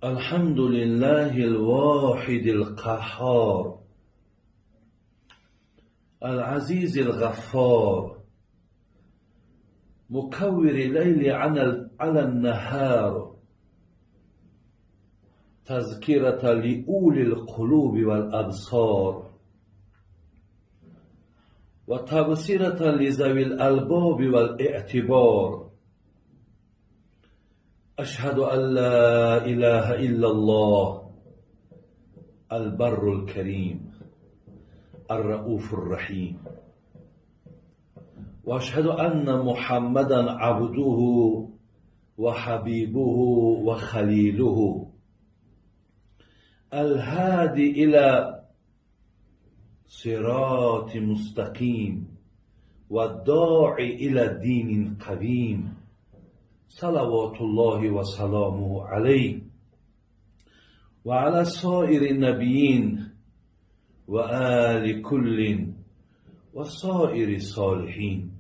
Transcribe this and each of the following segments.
الحمد لله الواحد القهار العزيز الغفار مكور الليل على النهار تذكرة لأولي القلوب والأبصار وتبصرة لذوي الألباب والاعتبار. أشهد أن لا إله إلا الله البر الكريم الرؤوف الرحيم، وأشهد أن محمدا عبده وحبيبه وخليله الهادي إلى صراط مستقيم والداعي إلى دين قويم، صلوات الله وسلامه عليه وعلى سائر النبيين وآل كل وسائر الصالحين.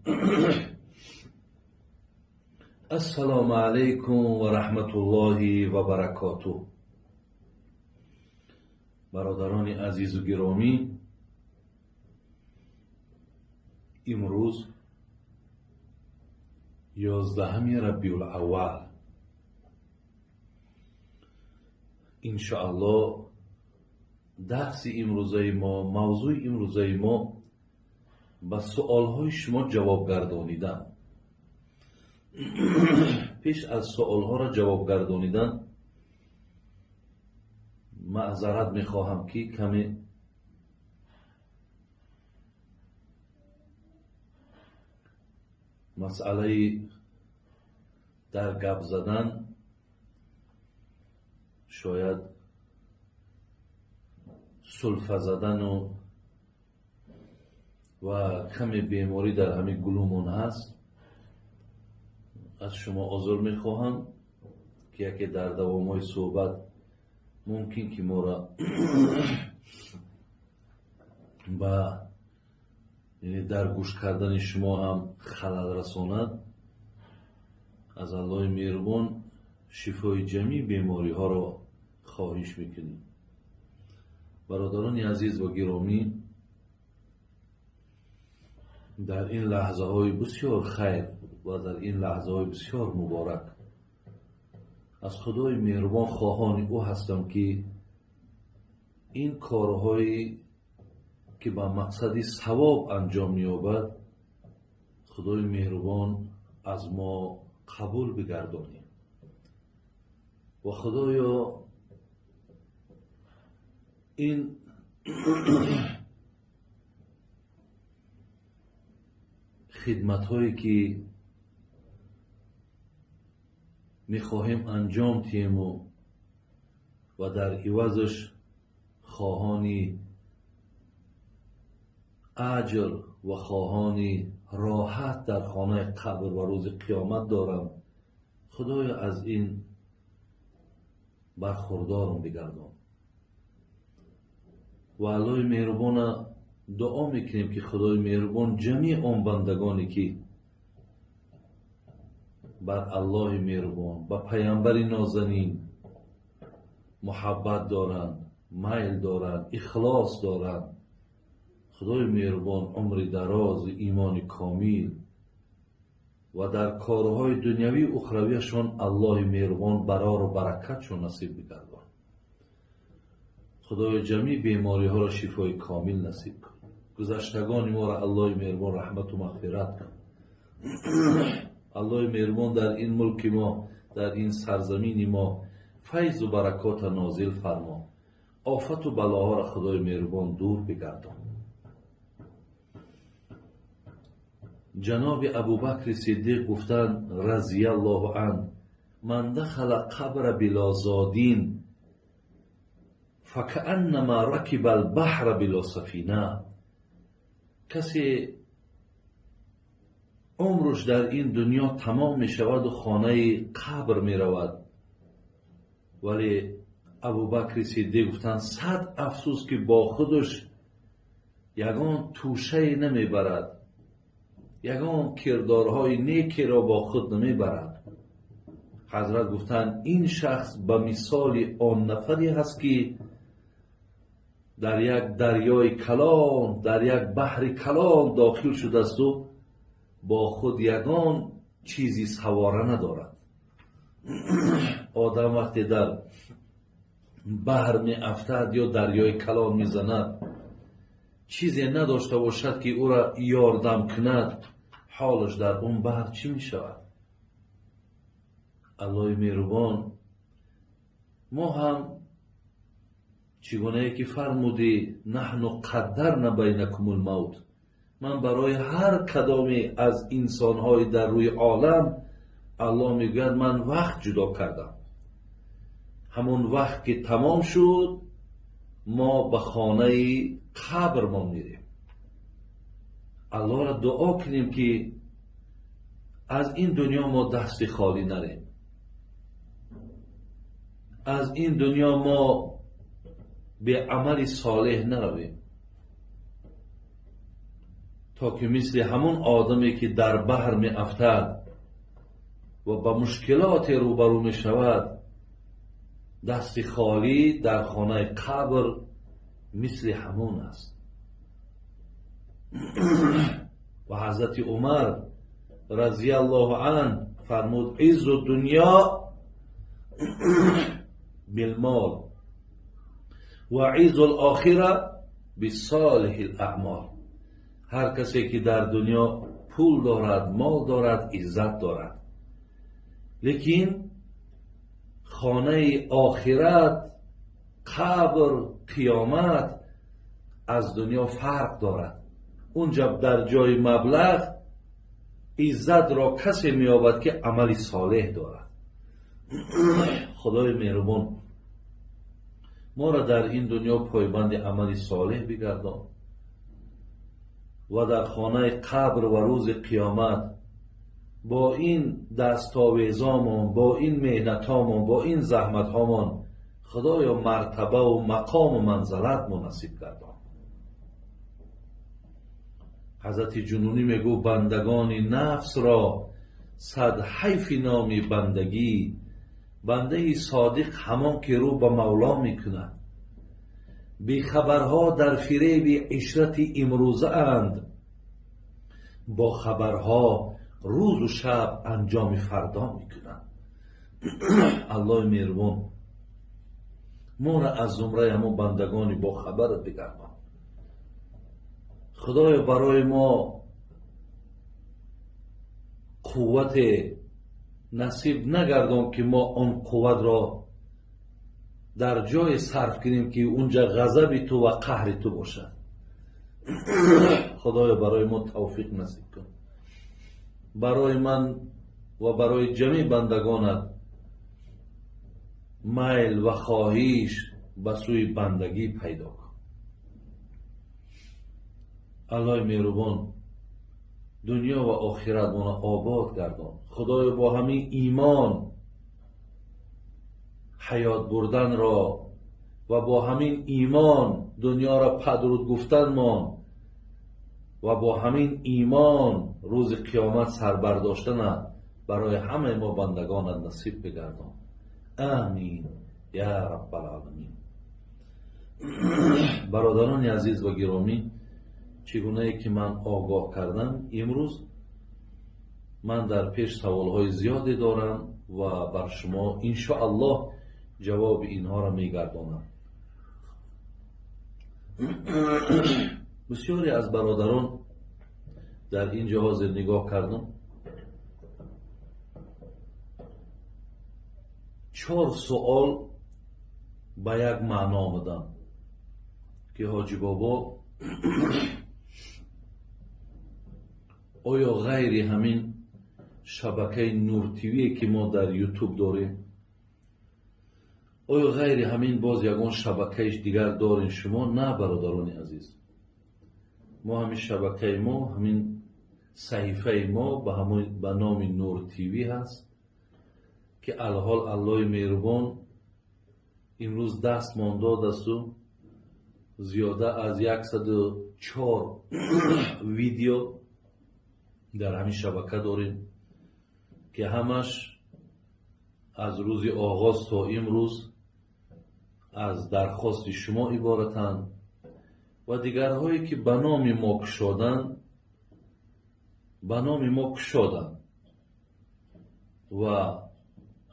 السلام علیکم و رحمت الله و برکاته. برادران عزیز و گرامی، امروز 11 ربیع الاول انشاءالله درس امروزه ما، موضوع امروزه ما به سوالهای شما جواب گردانیدن. پیش از سوالها را جواب گردانیدن معذرت میخواهم که کمی مسئله در گپ زدن شاید سلفه زدن و کمی بیماری در همین گلومون هست. از شما عذر میخواهم که یکی در دوامای صحبت ممکن که ما را با در گوش کردن شما هم خلل رساند. از الله مهربان شفای جمیع بیماری ها را خواهش میکنیم. برادران عزیز و گرامی، در این لحظه های بسیار خیر و در این لحظه های بسیار مبارک از خدای مهربان خواهان او هستم که این کارهایی که با مقصد ثواب انجام می‌یابد خدای مهربان از ما قبول بگردانی و خدایا این خدمت هایی که میخواهیم انجام تیم و در عوضش خواهانی اجر و خواهانی راحت در خانه قبر و روز قیامت دارم، خدایا از این برخوردارم بگردان. و الله مهربان دعا میکنیم که خدای مهربان جمیع آن بندگانی که بر الله مهربان با پیامبر نازنین محبت دارند، میل دارند، اخلاص دارند، خدای مهربان عمر دراز، ایمان کامل و در کارهای دنیوی و اخرویشان الله مهربان برار و برکتشون نصیب بگردان. خدای جمیع بیماری ها را شفای کامل نصیب کن. گذشتگان ما را الله مهربان رحمت و مغفرت کن. الله مهربان در این ملک ما، در این سرزمین ما فیض و برکات نازل فرما. آفت و بلاها را خدای مهربان دور بگردان. جناب ابوبکر صدیق گفتند رضی الله عنه: من دخل قبر بلا زادین فکأنما رکب البحر بلا سفینه. کسی عمرش در این دنیا تمام می شود و خانه قبر می رود، ولی ابوبکر صدیق گفتند 100 افسوس که با خودش یگان توشه نمی برد، یگان کردارهای نیکی را با خود نمی برد. حضرت گفتن این شخص به مثال آن نفری هست که در یک دریای کلان، در یک بحر کلان داخل شده است و با خود یگان چیزی سواره ندارد. آدم وقتی در بحر می افتد یا دریای کلان می زند، چیزی نداشته باشد که او را یاردم کند، حالش در اون بحر چی می شود؟ الله مهربان ما هم چگونه که فرمودی نحن قدرنا بینکم الموت، من برای هر کدامی از انسانهای در روی عالم الله میگوید من وقت جدا کردم. همون وقت که تمام شد ما به خانه قبر ما میریم. الله را دعا کنیم که از این دنیا ما دست خالی نریم، از این دنیا ما به عمل صالح نرویم، تا که مثل همون آدمی که در بحر می افتد و با مشکلات روبرو می شود، دست خالی در خانه قبر مثل همون است. و حضرت عمر رضی الله عنه فرمود عز الدنیا بالمال و عز الاخره بصالح الاعمال. هر کسی که در دنیا پول دارد، مال دارد، عزت دارد، لیکن خانه آخرت، قبر، قیامت از دنیا فرق دارد. اونجا در جای مبلغ عزت را کسی می‌یابد که عمل صالح دارد. خدای مهربان ما را در این دنیا پایبند عمل صالح بگردان و در خانه قبر و روز قیامت با این دستاویزامون، با این مهنتامون، با این زحمتامون خدایا مرتبه و مقام و منزلت منصیب گردان. حضرت جنونی میگو بندگان نفس را صد حیف نامی بندگی، بنده صادق همان که رو به مولا میکند. بی خبرها در فریب عشرت امروزه اند، با خبرها روز و شب انجام فردا میکنند. الله مهربان ما را از زمره همون بندگانی با خبر بگردان. خدای برای ما قوت نصیب نگردان که ما آن قوت را در جای صرف کنیم که اونجا غضب تو و قهر تو باشد. خدای برای ما توفیق نصیب کن. برای من و برای جمعی بندگانت میل و خواهش به سوی بندگی پیدا کن. الله مهربان دنیا و آخرت ما آباد گردان. خدای با همین ایمان حیات بردن را و با همین ایمان دنیا را پدرود گفتن مان و با همین ایمان روز قیامت سربرداشتن برای همه ما بندگانت نصیب بگردان. آمین یا رب العالمین. برادران عزیز و گرامی، چگونه که من آگاه کردم، امروز من در پیش سوالهای زیادی دارم و بر شما انشاءالله جواب اینها را میگردانم. بسیاری از برادران در این جهاز نگاه کردم 4 سوال به یک معنا آمدن که حاجی بابا آیا غیر همین شبکه نور تیوی که ما در یوتیوب داریم، آیا غیر همین باز یگان شبکهش دیگر دارین شما؟ نه برادران عزیز، ما همین شبکه ما، همین صحیفه ما به نام نور تیوی هست که الحال الله مهربان امروز دست مان داد است و زیاده از 104 ویدیو در همین شبکه داریم که همش از روز آغاز تا امروز از درخواست شما عبارتند و دیگرهایی که به نام ما کشادند به نام ما کشادند و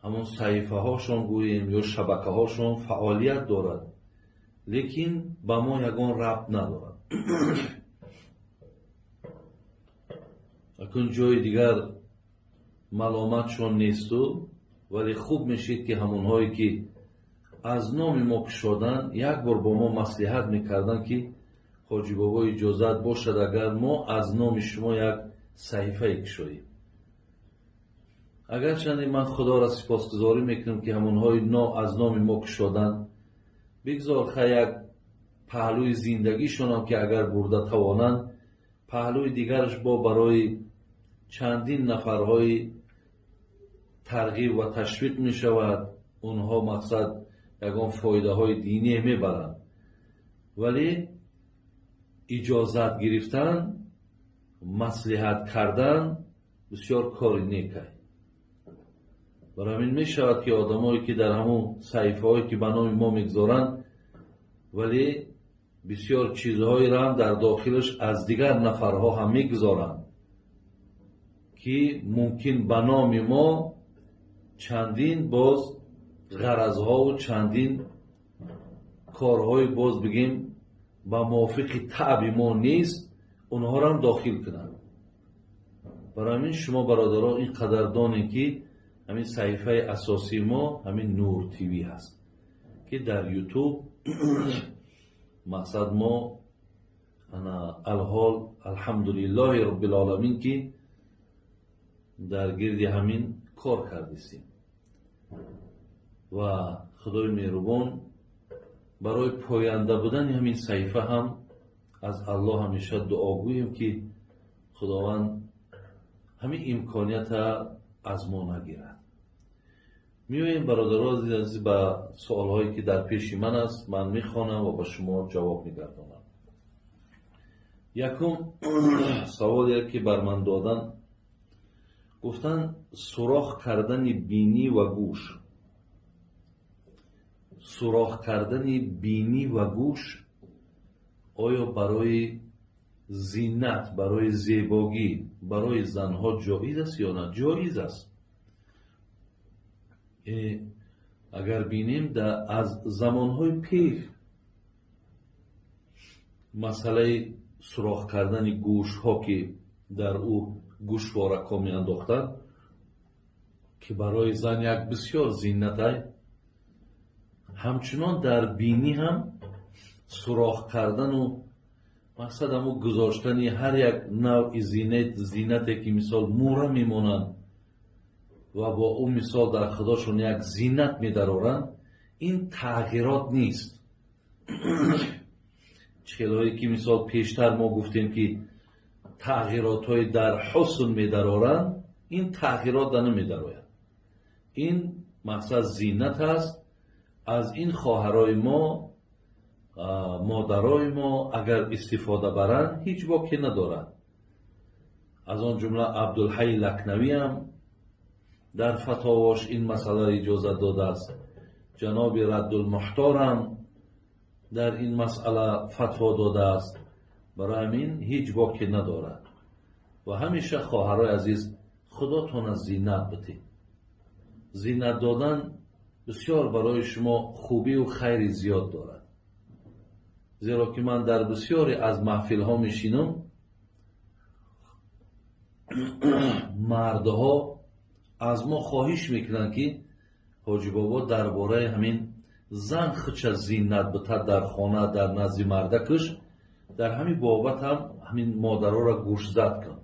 همون صحیفه هاشون گوییم یا شبکه هاشون فعالیت دارد، لیکن به ما یگان ربط ندارد. اکنون جای دیگر ملامتشون نیست، ولی خوب میشید که همونهایی که از نام ما کشادن یک بار با ما مصلحت میکردن که حاجی بابا اجازت باشد اگر ما از نام شما یک صحیفه کشاییم. اگرچند من خدا را سپاسگزاری میکنم که همونهای از نام ما کشادن، بگذار یک پهلوی زندگیشون هم که اگر برده توانند پهلوی دیگرش با برای چندین نفرهای ترغیب و تشویق می شود. اونها مقصد یگان فایده های دینی می برند، ولی اجازت گرفتن، مصلحت کردن بسیار کاری نیکه. برای همین می شود که آدمایی که در همون صحیفه هایی که به نام ما میگذارند ولی بسیار چیزهایی را هم در داخلش از دیگر نفرها هم میگذارند که ممکن به نام ما چندین باز غرضها و چندین کارهای باز بگیم با موافق طبع ما نیست، اونها را هم داخل کنند. برای همین شما برادران این قدردانید که همین صحیفه اساسی ما همین نور تیوی هست که در یوتیوب مقصد ما الحال الحمدلله رب العالمین که در گردی همین کار کردیم و خدای مهربان برای پاینده بودن همین صحیفه هم از الله همیشه دعا گوییم که خداوند همین امکانیت از ما نگیرد. میویم برادران عزیز به سوالهایی که در پیش من است من میخوانم و با شما جواب میگردانم. یکم سوالی که بر من دادن گفتن سوراخ کردن بینی و گوش. سوراخ کردن بینی و گوش آیا برای زینت، برای زیبایی، برای زنها جایز است یا نه؟ جایز است. اگر بینیم از زمانهای پیر مسئله سوراخ کردن گوش ها که در او گوشوارک ها می انداختن که برای زن یک بسیار زینت است، همچنان در بینی هم سوراخ کردن و مقصد همون گذاشتن هر یک نوع زینتی که مثال موره میمونند و با اون مثال در خودشون یک زینت میدارند، این تغییرات نیست. چیزهایی که مثال پیشتر ما گفتیم که تغییرات های در حسن میدارند، این تغییرات در نمیدارند. این مقصد زینت است. از این خواهرای ما، مادرای ما اگر استفاده برند هیچ باکی ندارند. از آن جمله عبدالحی لکنوی هم در فتاواش این مسئله اجازه داده است. جناب رد المحتار هم در این مسئله فتوا داده است. برای همین هیچ باکی ندارد و همیشه خواهرای عزیز خداتون از زینت بدید. زینت دادن بسیار برای شما خوبی و خیر زیاد دارد. زیرا که من در بسیاری از محفل ها میشینم مردها از ما خواهش میکنن که حاجی بابا درباره همین زن خچ زینت بتد در خانه در نزد مردکش در همین بابت هم همین مادرها را گوش زد کن.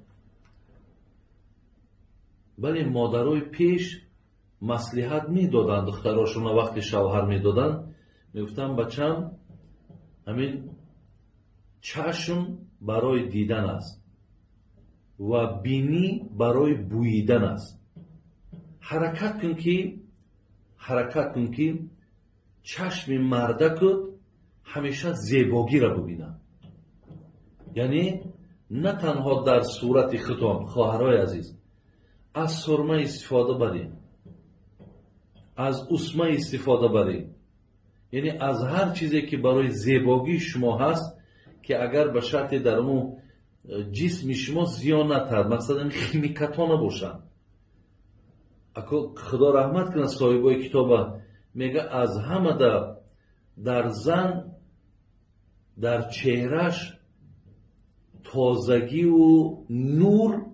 ولی مادرای پیش مصلحت میدادن دختراشون وقتی شوهر میدادن میگفتن بچم همین چشم برای دیدن است و بینی برای بوییدن است. حرکت کن که چشم مردکت همیشه زیبایی را ببینن. یعنی نه تنها در صورت ختان، خواهرای عزیز از سرمه استفاده بدین. از اسمه استفاده برید. یعنی از هر چیزی که برای زیبایی شما هست که اگر به شرط در اون جسم شما زیان نترد، مثلا خیمیکات ها نباشن. خدا رحمت کنه صاحبای کتاب میگه از همه در زن در چهرش تازگی و نور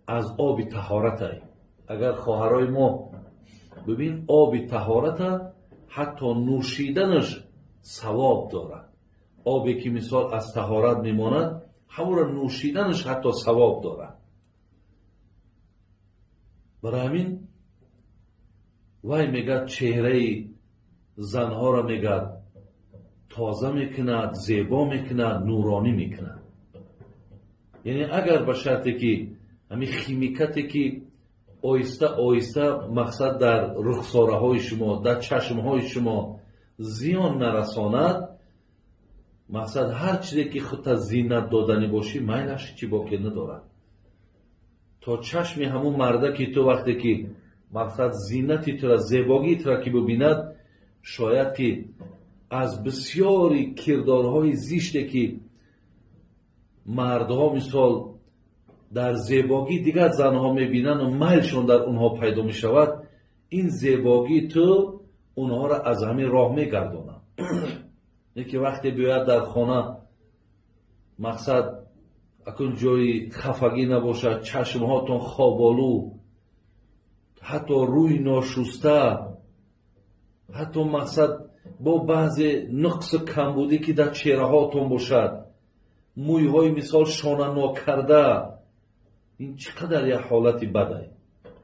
از آب طهارت هست. اگر خواهرای ما ببین آب طهارت حتی نوشیدنش ثواب داره. آبی که مثال از طهارت میماند همون را نوشیدنش حتی ثواب داره. برای همین وای میگه چهره زنها را میگه تازه میکند، زیبا میکند، نورانی میکند. یعنی اگر به شرطی که همین خیمیکاتی که آیسته آیسته مقصد در رخساره های شما، در چشم های شما زیان نرساند، مقصد هر چیزی که خودت زینت دادنی باشی میلش چی باقی ندارد. تا چشم همون مرده که تو وقتی که مقصد زینتی تو را، زیبایی تو را که ببیند، شاید که از بسیاری کردارهای زیشتی که مردها مثال در زیبایی دیگر زنها میبینن و میلشون در اونها پیدا میشود، این زیبایی تو اونها را از همین راه میگردونن. نه که وقتی بیاید در خانه مقصد اکن جای خفگی نباشد، چشمهاتون خوابالو، حتی روی ناشسته، حتی مقصد با بعض نقص کمبودی که در چهره هاتون باشد، موی های مثال شانه ناکرده، این چقدر یک حالتی بده.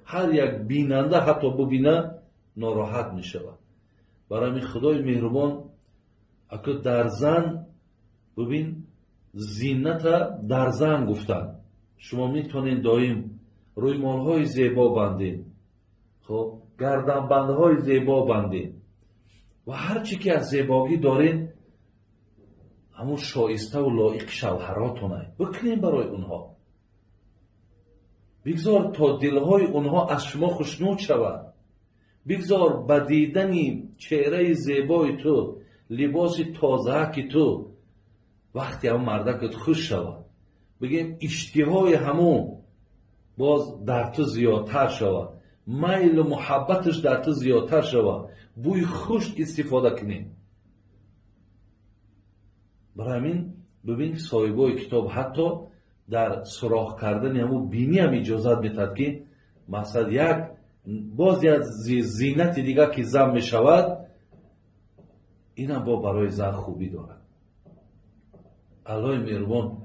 هر یک بیننده حتی ببینه ناراحت می شود. برای می خدای مهربان اگه در زن ببین زینت در زن گفتن، شما میتونین دایم روی مالهای زیبا بندین، خب گردن بندهای زیبا بندین و هر چی که از زیبایی دارین همون شایسته و لایق شوهراتونه بکنین برای اونها. بگذار تا دلهای اونها از شما خوشنود شود. بگذار به دیدن چهره زیبای تو، لباس تازه که تو، وقتی هم مردکت خوش شود، بگیم اشتهای همون باز در تو زیادتر شود، میل و محبتش در تو زیادتر شود، بوی خوش استفاده کنیم. برای همین ببین صاحبای کتاب حتی در سراخ کردن همون بینی هم اجازت میتد که مثلا یک باز یک زینت دیگه که زن میشود، این هم با برای زن خوبی دارد. الله مهربان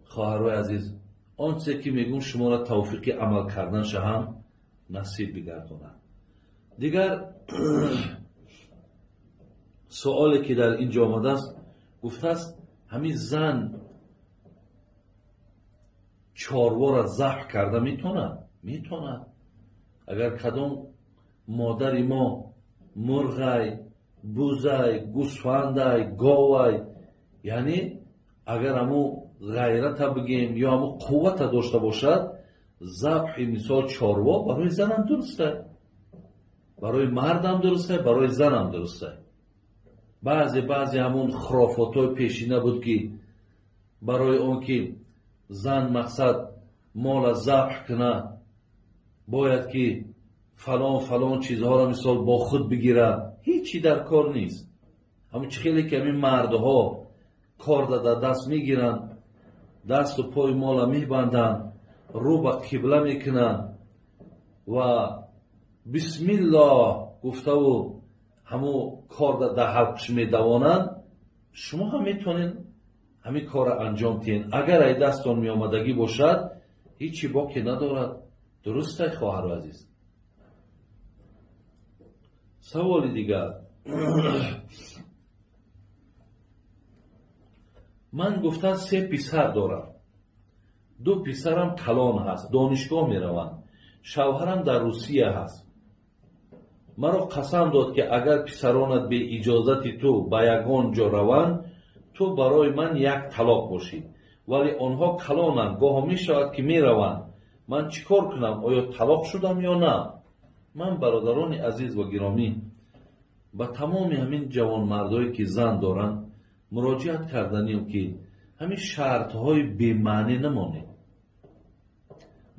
خواهرای عزیز، آنچه که میگون شما را توفیق عمل کردنش هم نصیب بگرداند. دیگر سوالی که در اینجا آمده است، گفته است همین زن چاروا را ذبح کرده میتوند؟ میتوند. اگر کدام مادری ما مرغی، بوزی، گوسفندی، گاوی، یعنی اگر همو غیرت بگیم یا همو قوت داشته باشد، ذبح مثال چاروا برای زن هم درسته، برای مرد هم درسته، برای زن هم درسته. بعضی همون خرافات های پیشینه بود که برای اون که زن مقصد مال ذبح کنه باید که فلان چیزها را مثال با خود بگیره. هیچی در کار نیست. همون خیلی که همین مردها کار داده دست میگیرن، دست و پای مالا میبندن، رو به قبله میکنن و بسم الله گفته و همو کار داده حلقش میدوانن. شما هم میتونین همین کار انجام تین. اگر ای دستان میامدگی باشد هیچی باقی ندارد. درسته خواهر عزیز؟ سوال دیگر من گفتم 3 پسر دارم. 2 پسرم کلان هست، دانشگاه می روند. شوهرم در روسیه هست. مرا قسم داد که اگر پسرانت به اجازت تو به یگان جا روند تو برای من یک طلاق باشی. ولی آنها کلانند، گاه می شود که می روند. من چیکار کنم؟ آیا طلاق شدم یا نه؟ من برادران عزیز و گرامی با تمام همین جوان مردایی که زن دارن مراجعت کردنیم که همین شرط های بی‌معنی نمانه.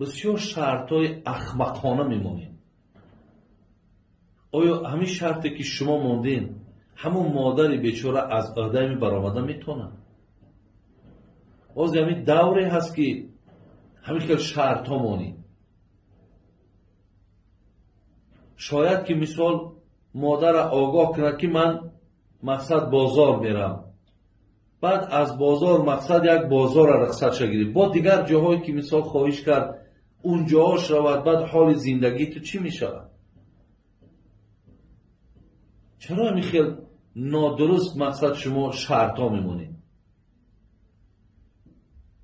بسیار شرط های احمقانه میمونه. آیا همین شرطی که شما موندین همون مادری بیچاره از عهده می برآمده میتونه؟ باز همین دوره هست که همین که شرط ها مونی. شاید که مثال مادر آگاه کنه که من مقصد بازار میرم، بعد از بازار مقصد یک بازار را رخصت شگیری، با دیگر جاهایی که مثال خواهش کرد اونجاش رود، بعد حال زندگی تو چی میشود؟ چرا همین خیلی نادرست مقصد شما شرط ها میمونید؟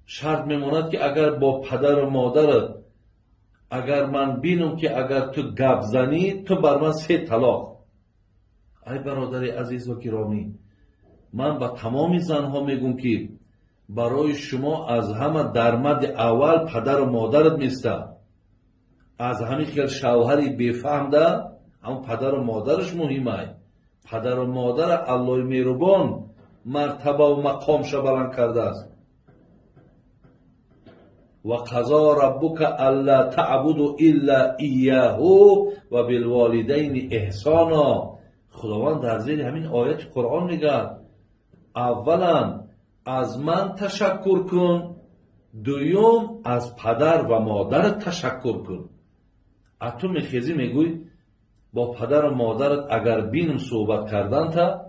شرط میموند که اگر با پدر و مادر اگر من بینم که اگر تو گپ زنی تو بر من 3 طلاق. ای برادر عزیز و گرامی، من با تمام زنها میگم که برای شما از همه درمد اول پدر و مادرت میسته. از همین خیلی شوهری بفهم ده هم پدر و مادرش مهمه. پدر و مادر الله مهربان مرتبه و مقامش بلند کرده است. و قضا ربک الا تعبدوا الا ایاه و بالوالدین احسانا. خداوند در زیر همین آیت قرآن میگه اولا از من تشکر کن، دوم از پدر و مادرت تشکر کن. اتو میخیزی میگوی با پدر و مادرت اگر بینم صحبت کردن تا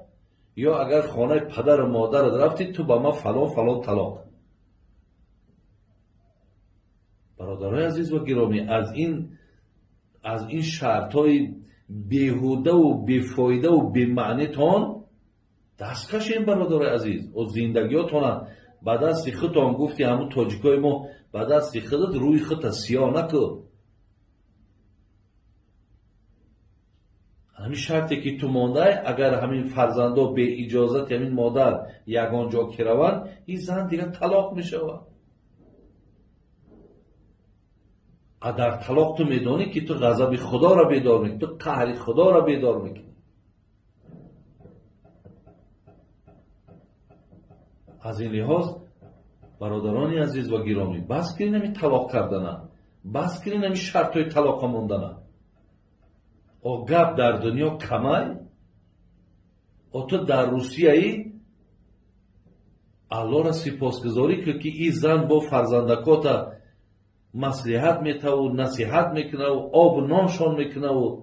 یا اگر خانه پدر و مادرت رفتی تو با ما فلان فلان طلاق. برادرای عزیز و گرامی، از این شرط های بیهوده و بیفایده و بیمعنی تان دست کشین برادرای عزیز. و زندگیاتون با دست خودتان گفتی همون تاجیکای ما با دست خودت روی خودت سیاه نکن. همین شرطی که تو مانده اگر همین فرزندا به اجازت همین مادر یگان جا که روند این زن دیگه طلاق می شود. در طلاق تو میدانی که تو غضب خدا را بیدار میکنی، تو قهر خدا را بیدار میکنی. از این لحاظ برادرانی عزیز و گرامی بس که نمی طلاق کردنه، بس که نمی شرط های طلاق موندنه. او گپ در دنیا کمای او تو در روسیه ای الله را سپاسگزاری که این زن با فرزندکات مصلحت میته و نصیحت میکنه و آب و نانشان میکنه و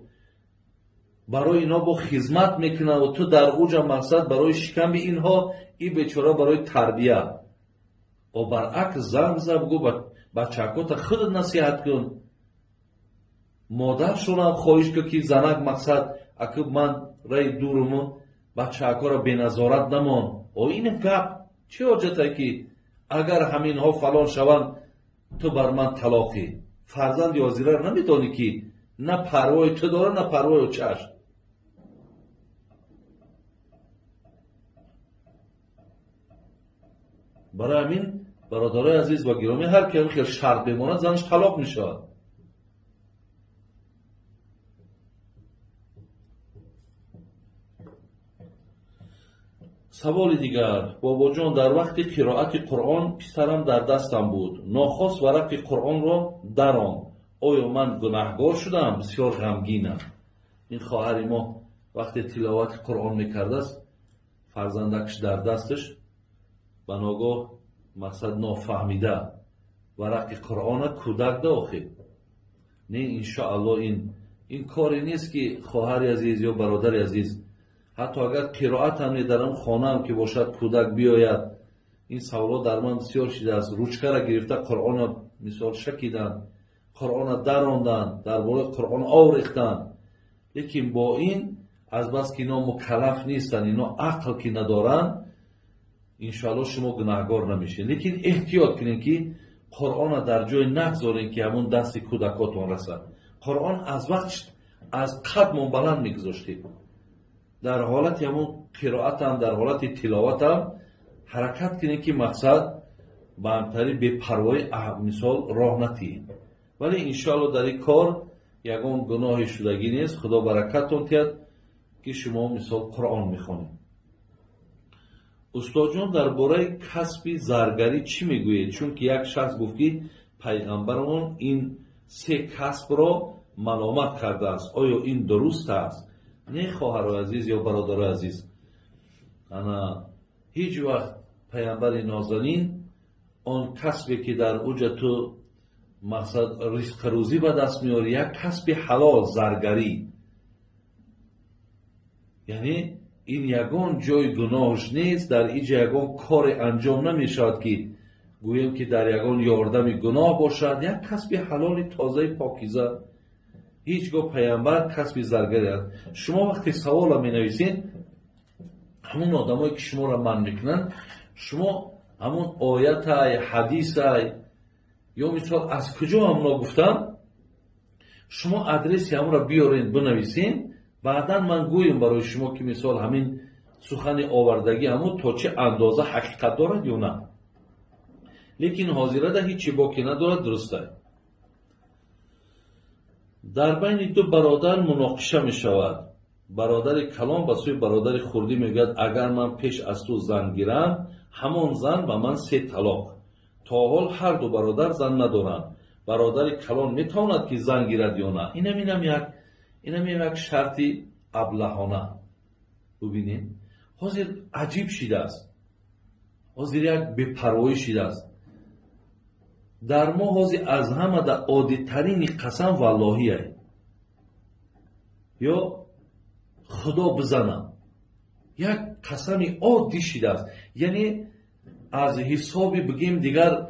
برای اینا با خدمت میکنه و تو در اوج مقصد برای شکم اینها این بیچاره برای تربیه. و برعکس زن بگو بچه‌کات خودت نصیحت کن. مادرشون هم خواهش که زنک مقصد اگه من رای دورمون بچه‌کا را به نظارت نمان. و این گپ چه حاجته که اگر همین ها فلان شوند تو بر من طلاقی. فرزند یازیره را نمیدانی که نه پروای تو داره نه پروای چشم. برای همین برادرای عزیز و گرامی هر که خیلی شرط بماند زنش طلاق میشود. سوال دیگر: بابا جان در وقت قرائت قرآن پسرم در دستم بود، ناخواست ورق قرآن را درام، آیا من گناهگار شدم؟ بسیار غمگینم. این خواهر ما وقتی تلاوت قرآن میکرده است فرزندکش در دستش و ناگاه مقصد نافهمیده ورق قرآن کودک داخل. نه انشاءالله این کاری نیست که خواهر عزیز یا برادر عزیز حتی اگر قرائت هم در اون خانه هم که باشد کودک بیاید این سوالات در من بسیار شده است. روچکه را گرفته قرآن مثال شکیدن، قرآن دراندن، در باره قرآن آوریختن. لیکن با این از بس که اینا مکلف نیستن، اینا عقل که ندارن، انشاءالله شما گناهگار نمیشین. لیکن احتیاط کنین که قرآن در جای نگذارین که همون دست کودکاتون رسد. قرآن از وقت از قدمون بلند میگذاشتید، در حالت همون قرائت هم در حالت تلاوت هم حرکت کنید که مقصد به همتری به پروای مثال راه نتید. ولی انشاءالله در این کار یگان گناه شدگی نیست. خدا برکتتون کرد که شما مثال قرآن میخونید. استاد جان درباره کسب زرگری چی میگوید؟ چون که یک شخص گفت که پیغمبرمون این سه کسب را ملامت کرده است. آیا این درست است؟ نه خواهر عزیز یا برادر عزیز، انا هیچ وقت پیغمبر نازنین آن کسبی که در اوج تو مقصد رزق روزی به دست میاری، یک کسب حلال زرگری، یعنی این یگان جای گناهش نیست. در اینجا یگان کار انجام نمیشود که گویم که در یگان یاردم گناه باشد. یک کسب حلال تازه پاکیزه. هیچگاه پیامبر کسب زرگری است. شما وقتی سوال می نویسین، همون آدمایی که شما را من میکنن، شما همون آیت های حدیث های یا مثال از کجا همونا گفتن، شما ادرسی همون را بیارین بنویسین. بعدا من گویم برای شما که مثال همین سخن آوردگی همون تا چه اندازه حقیقت دارد یا نه. لیکن حاضره ده هیچی باقی ندارد. درسته در بین دو برادر مناقشه می شود. برادر کلان به سوی برادر خردی میگوید اگر من پیش از تو زن گیرم، همان زن و من 3 طلاق. تا حال هر دو برادر زن ندارند. برادر کلان میتواند که زن گیرد یا نه؟ اینم یک شرطی ابلهانه. ببینید حاضر عجیب شده است، حاضر یک بی‌پروایی شده است. در ما حاضر از همه در عادی ترین قسم واللهیه یا خدا بزنم، یک قسم عادی شده است. یعنی از حسابی بگیم دیگر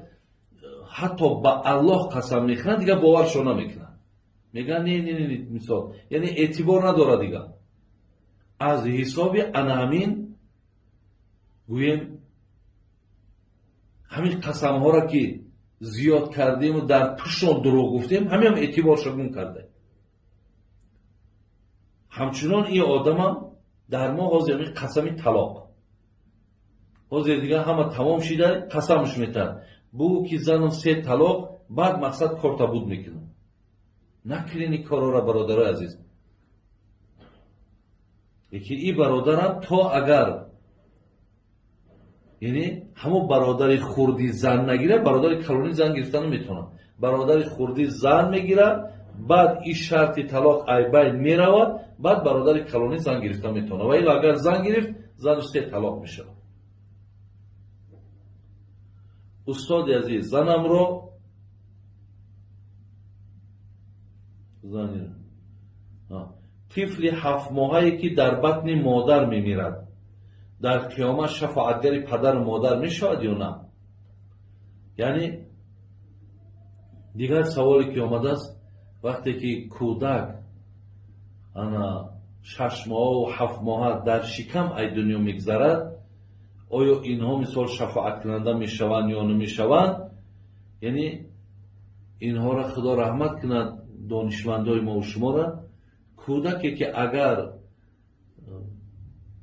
حتی با الله قسم میخورن دیگر باورشون نمیکنن، میگن نه مثال، یعنی اعتبار نداره دیگر. از حسابی انا همین گویم همین قسم ها را که زیاد کردیم و در پشتون دروغ گفتیم، همین هم اعتبار شگون کرده. همچنان این آدم هم در ما حاضر همین قسمی طلاق، حاضر دیگه همه تمام شده قسمش میتن بگو که زنم 3 طلاق، بعد مقصد کارتا بود میکنم. نکنین این کارا را برادر عزیز. یکی این برادرم تا اگر یعنی همون برادر خردی زن نگیره، برادر کلونی زن گرفتن میتونه. برادر خردی زن میگیره، بعد این شرط طلاق ای بین میرود، بعد برادر کلونی زن گرفتن میتونه. و الا اگر زن گرفت، زنش 3 طلاق میشه. استاد عزیز، زنم رو طفل 7 ماهه‌ای که در بطن مادر میمیرد، در قیامت شفاعتگر پدر و مادر میشود یا نه؟ یعنی دیگر سوالی که آمده است، وقتی که کودک 6 ماه و 7 ماه در شکم ای دنیا میگذرد، آیا اینها مثال شفاعت کننده میشوند یا نمیشوند؟ یعنی اینها را خدا رحمت کند دانشمندای ما و شما را. کودکی که اگر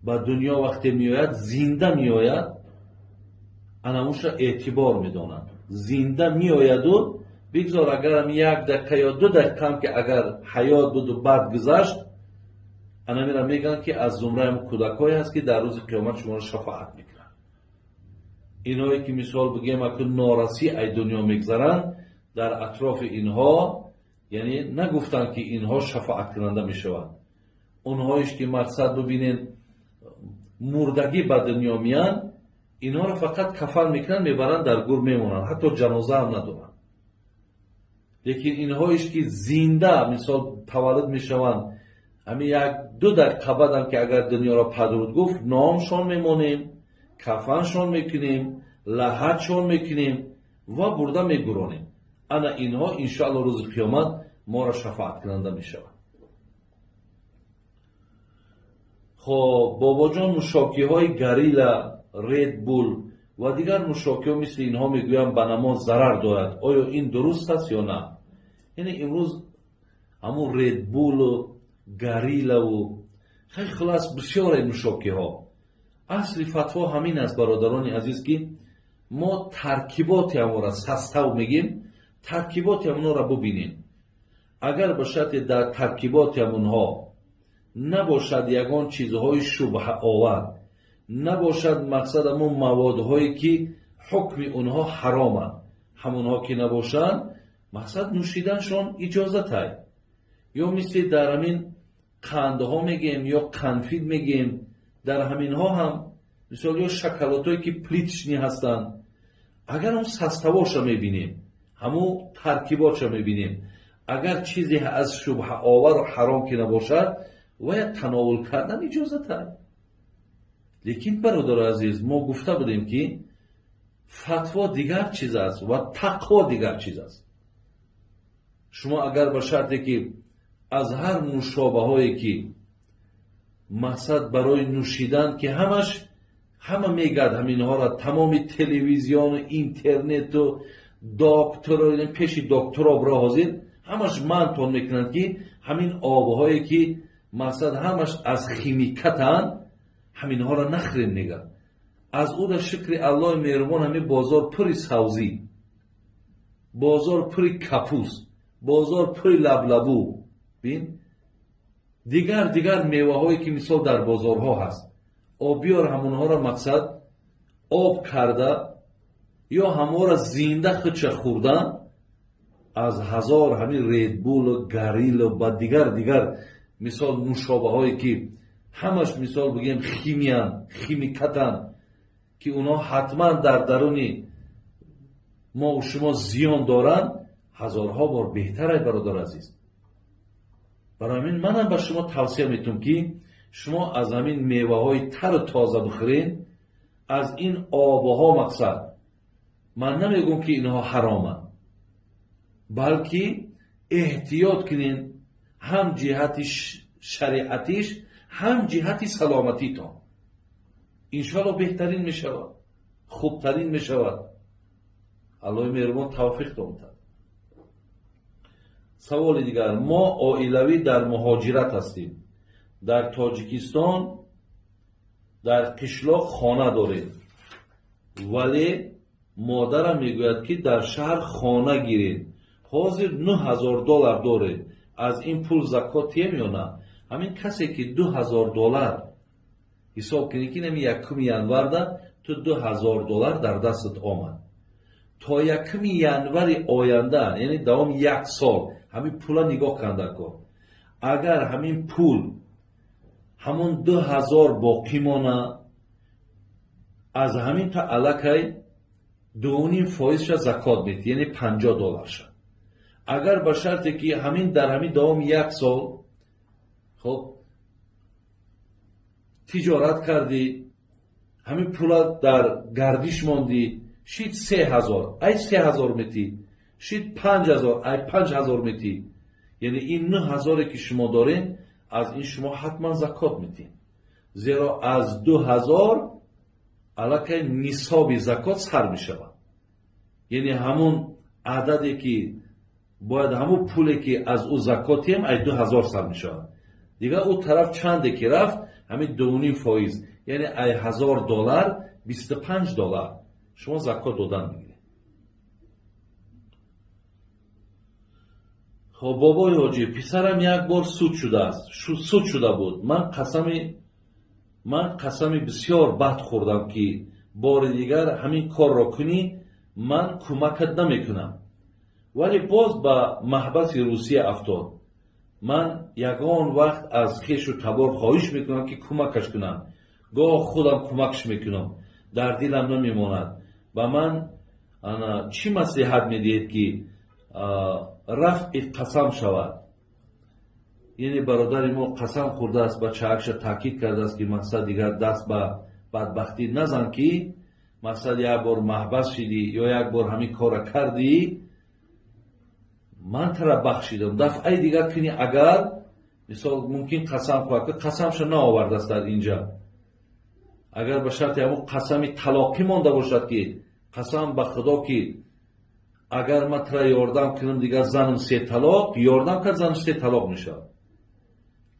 به دنیا وقتی میآید زنده میآید، اناموش را اعتبار میدانند. زنده میآید و بگذار اگر هم 1 دقیقه یا 2 دقیقه هم که اگر حیات بود و بعد گذشت، انا میرا میگن که از زمره هم کودکایی هست که در روز قیامت شما را شفاعت میکنن. اینایی که مثال بگیم اگر نارسی ای دنیا میگذرن، در اطراف اینها یعنی نگفتن که اینها شفاعت کننده میشوند. اونهایش که مقصد ببینین مردگی به دنیا میان، اینها را فقط کفن میکنن میبرن در گور میمونن، حتی جنازه هم ندارن. لیکن اینهایش که زنده مثال تولد میشوند، همین 1-2 دقیقه بعد که اگر دنیا را پدرود گفت، نامشان میمونیم، کفنشان میکنیم، لحدشان میکنیم و برده میگرانیم. انا اینها انشاءالله روز قیامت ما را شفاعت کننده میشوند. خب بابا جان، نوشاکی های گریلا، رید بول و دیگر نوشاکی ها مثل اینها میگویم به نماز ضرر دارد، آیا این درست است یا نه؟ یعنی امروز همون رید بول و گریلا و خیلی خلاص بسیار نوشاکی ها، اصل فتوا همین است برادران عزیز که ما ترکیبات همون را سستو میگیم، ترکیبات همون را ببینیم. اگر باشد در ترکیبات اونها نباشد یگان چیزهای شبه آور، نباشد مقصد همون موادهایی که حکم اونها حرامه، همونها که نباشند مقصد نوشیدنشون اجازت های. یا مثل در همین قندها میگیم یا قنفید میگیم، در همین ها هم مثال یا شکلات هایی که پلیتشنی هستند، اگر اون سستواش میبینیم، همون ترکیباتش میبینیم، اگر چیزی از شبه آور و حرام که نباشد باید تناول کردن اجازت های. لیکن برادر عزیز، ما گفته بودیم که فتوا دیگر چیز است و تقوا دیگر چیز است. شما اگر به شرطی که از هر نوشابه هایی که مقصد برای نوشیدن که همه میگد همین ها را، تمام تلویزیون و اینترنت و دکتر پیش دکتر را حاضر همش منتون میکنند که همین آبهایی که مقصد همش از خیمیکتن، همین ها را نخرین نگه. از او در شکر الله مهربان همین بازار پری سوزی، بازار پری کپوس، بازار پری لبلبو، بین دیگر میوه هایی که مثال در بازارها هست، آبیار همونها را مقصد آب کرده یا همه را زنده خودش خوردن، از هزار همین ریدبول و گریل و با دیگر مثال نوشابه هایی که همش مثال بگیم خیمیکتن که اونا حتما در درونی ما و شما زیان دارن، هزارها بار بهتره برادر عزیز. برای همین منم به شما توصیه میتونم که شما از همین میوه های تر و تازه بخورین، از این آبها مقصد من نمیگم که اینها حرامه، بلکه احتیاط کنین، هم جهت شریعتیش هم جهت سلامتی تا انشاءالله بهترین میشود، خوبترین میشود. الله مهربان توفیق دامتد. سوال دیگر، ما عائلوی در مهاجرت هستیم، در تاجیکستان در قشلاق خانه داریم، ولی مادرم میگوید که در شهر خانه گیرید، حاضر $9,000 داره، از این پول زکاتیه یا نه؟ همین کسی که $2,000 حساب کنی که نمی یکم ینور تو $2,000 در دستت آمد، تا یکم ینور آینده یعنی دوام 1 سال همین پولا نگاه کنده کن. اگر همین پول همون 2,000 باقی مانه، از همین تا علاقه 2.5% زکات میدی، یعنی $50 شد. اگر به شرطی که همین در همین دوام 1 سال خب تجارت کردی، همین پولا در گردش ماندی، شید 3,000 ای 3,000 میتی، شید 5,000 ای 5,000 میتی، یعنی این 9,000 که شما دارین از این شما حتما زکات میتین، زیرا از 2,000 علاقه نصاب زکات سر میشود، یعنی همون عددی که باید همون پولی که از او زکاتی هم ای 2,000 سر میشود. دیگه او طرف چنده که رفت همین 2.5%، یعنی ای $1,000 $25 شما زکات دادن میگیره. خب بابای حاجی، پسرم یک بار سود شده است، سود شده بود. من قسمی بسیار بد خوردم که بار دیگر همین کار را کنی من کمکت نمیکنم، ولی باز به محبس روسیه افتاد. من یگان وقت از خویش و تبار خواهش میکنم که کمکش کنم، گاه خودم کمکش میکنم، در دلم نمیماند. و من چی مصلحت میدید که رفع قسم شود؟ یعنی برادر ما قسم خورده است، به چهکش تاکید کرده است که مقصد دیگر دست به بدبختی نزن، که مقصد یک بار محبس شدی یا یک بار همین کار کردی من ترا بخشیدم، دفعه دیگر کنی اگر مثال ممکن قسم خواهد که قسمش نه آورده است در اینجا، اگر به شرط همون قسم طلاقی مانده باشد که قسم به خدا که اگر من ترا یاردم کنم دیگر زنم 3 طلاق، یاردم کرد زنم 3 طلاق میشه.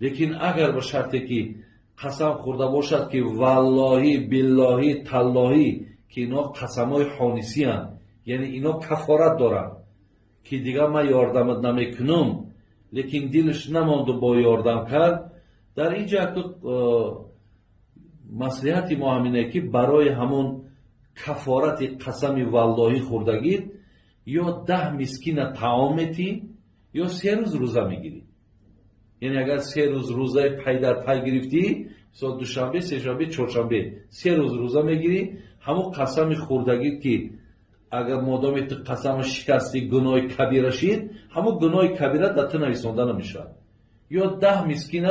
لیکن اگر به شرطی که قسم خورده باشد که والله بالله تالله که اینا قسمای حانیسی هستند، یعنی اینا کفارت دارن که دیگر من یاردمت نمیکنم، لیکن دلش نماند و با یاردم کرد. در اینجا مصلحت ما همینه که برای همون کفارت قسم واللهی خوردگید یا 10 مسکین طعامتی یا 3 روز روزه میگیری. یعنی اگر 3 روز روزه پی در پی گرفتی، مثلا دوشنبه، سه‌شنبه، چهارشنبه 3 روز روزه میگیری، همون قسم خوردگید که اگر مادام قسم شکستی گناه کبیره شید، همون گناه کبیره در تو نویسانده نمیشه. یا 10 مسکین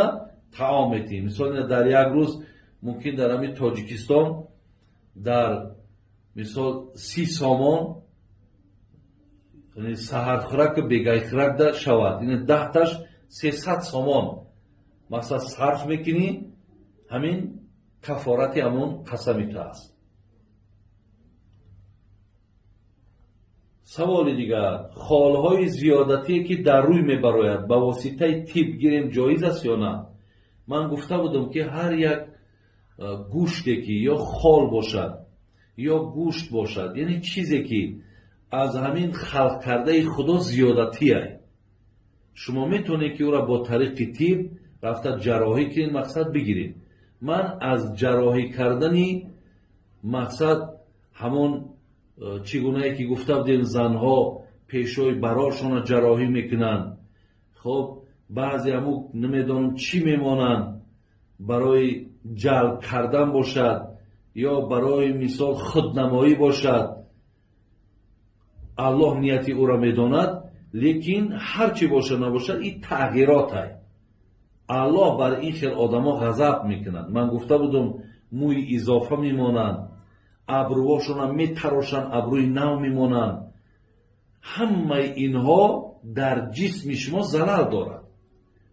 طعامتی، مثلا در یک روز ممکن در همین تاجیکستان در مثال 30 سامان یعنی سحر خورک بگای خورک در شود، یعنی 10 تاش 300 سامان مثلا صرف میکنی، همین کفارت همون قسمی تو است. سوال دیگر، خالهای زیادتی که در روی میبراید با واسطه تیب گیریم جایز است یا نه؟ من گفته بودم که هر یک گوشتی که یا خال باشد یا گوشت باشد، یعنی چیزی که از همین خلق کرده خدا زیادتیه، شما میتونید که او را با طریق تیب رفته جراحی کنید، مقصد بگیرید. من از جراحی کردنی مقصد همون چگونه که گفته بودیم زنها پیشوی براشون جراحی میکنن، خب بعضی همون نمیدونم چی میمانن، برای جلب کردن باشد یا برای مثال خودنمایی باشد، الله نیتی او را میداند. لیکن هرچی باشه نباشه این تغییرات های الله بر این خیل آدم ها غضب میکنند. من گفته بودم موی اضافه میمانند، ابروهاشون هم میتراشن، ابروی نو میمانند. همه اینها در جسم شما ضرر دارد.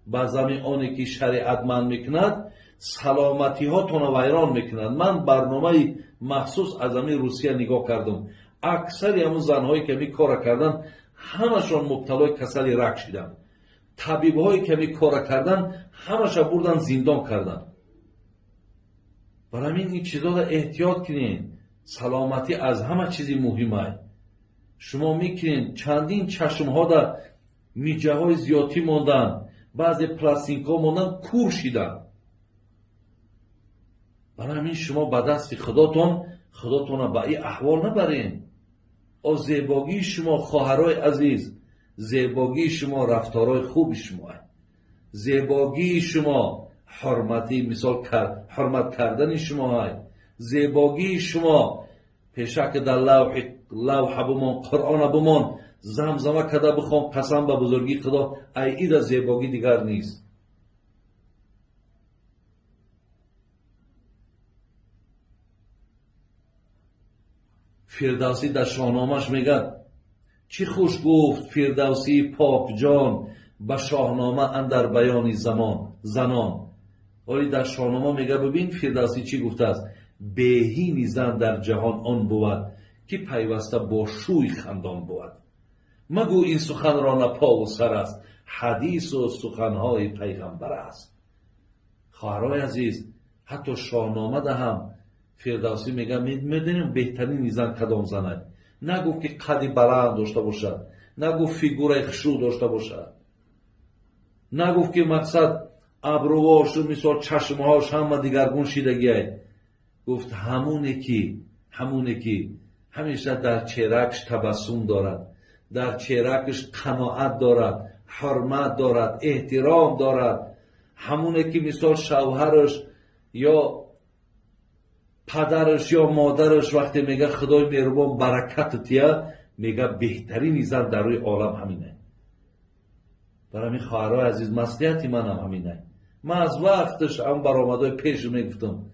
با زمین آنی که شریعت من میکند سلامتی ها تون ویران میکند. من برنامه مخصوص از همین روسیه نگاه کردم، اکثر همون زنهایی که می کار کردن همشون مبتلای کسل رگ شدن، طبیب هایی که می کار کردن همشون بردن زندان کردن. برای این چیزا را احتیاط کنین. سلامتی از همه چیزی مهمه. شما میکنین چندین چشم ها در میجه های زیادی موندن، بعضی پلاستیک ها موندن کور شدن. برای همین شما به دست خداتون به این احوال نبرین. او زیباگی شما خواهرای عزیز، زیباگی شما رفتارای خوب شما، زیباگی شما حرمتی مثال حرمت کردن شما، زیباگی شما پیشک در لوح بمان، قرآن بمان، زمزمه کده بخوام قسم به بزرگی خدا، ای در زیباگی دیگر نیست. فردوسی در شاهنامه‌اش میگه چی خوش گفت فردوسی پاک جان به شاهنامه اندر بیان زنان. ولی در شاهنامه میگه ببین فردوسی چی گفته است، بهینی زن در جهان آن بود که پیوسته با شوی خندان بود. مگو این سخن را نه پا و سر است، حدیث و سخنهای پیغمبر است. خواهرای عزیز، حتی شاهنامه ده هم فردوسی میگه میدونیم بهترین زن کدام زنه. نگفت که قدی بلند داشته باشد، نگفت فیگور خشو داشته باشد، نگفت که مقصد ابروهاش و مثال چشمهاش همه دیگرگون شیدگیه. گفت همونه که همیشه در چهرهش تبسم دارد، در چهرهش قناعت دارد، حرمت دارد، احترام دارد. همونه که مثال شوهرش یا پدرش یا مادرش وقتی میگه خدای مهربان برکت تیه، میگه بهترین زن در روی عالم همینه. برای همین خواهرای عزیز مصلحتی من هم همینه. من از وقتش هم برآمدهای پیش میگفتم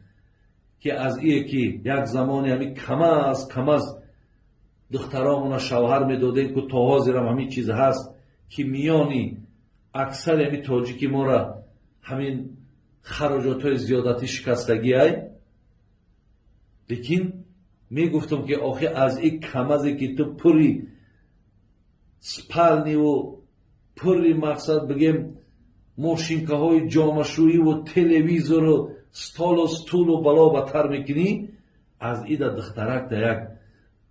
که از ایه که یک زمانی همین کم از دخترامون شوهر میداده که تا حاضرم همین چیز هست که میانی اکثر همین تاجیکی ما را همین خراجات های زیادتی شکستگی های. لیکن میگفتم که آخه از این کمازی که تو پوری سپلنی و پوری مقصد بگیم ماشینکه های جامشویی و تلویزور و ستال و ستول و بلا بتر میکنی، از این دخترک در یک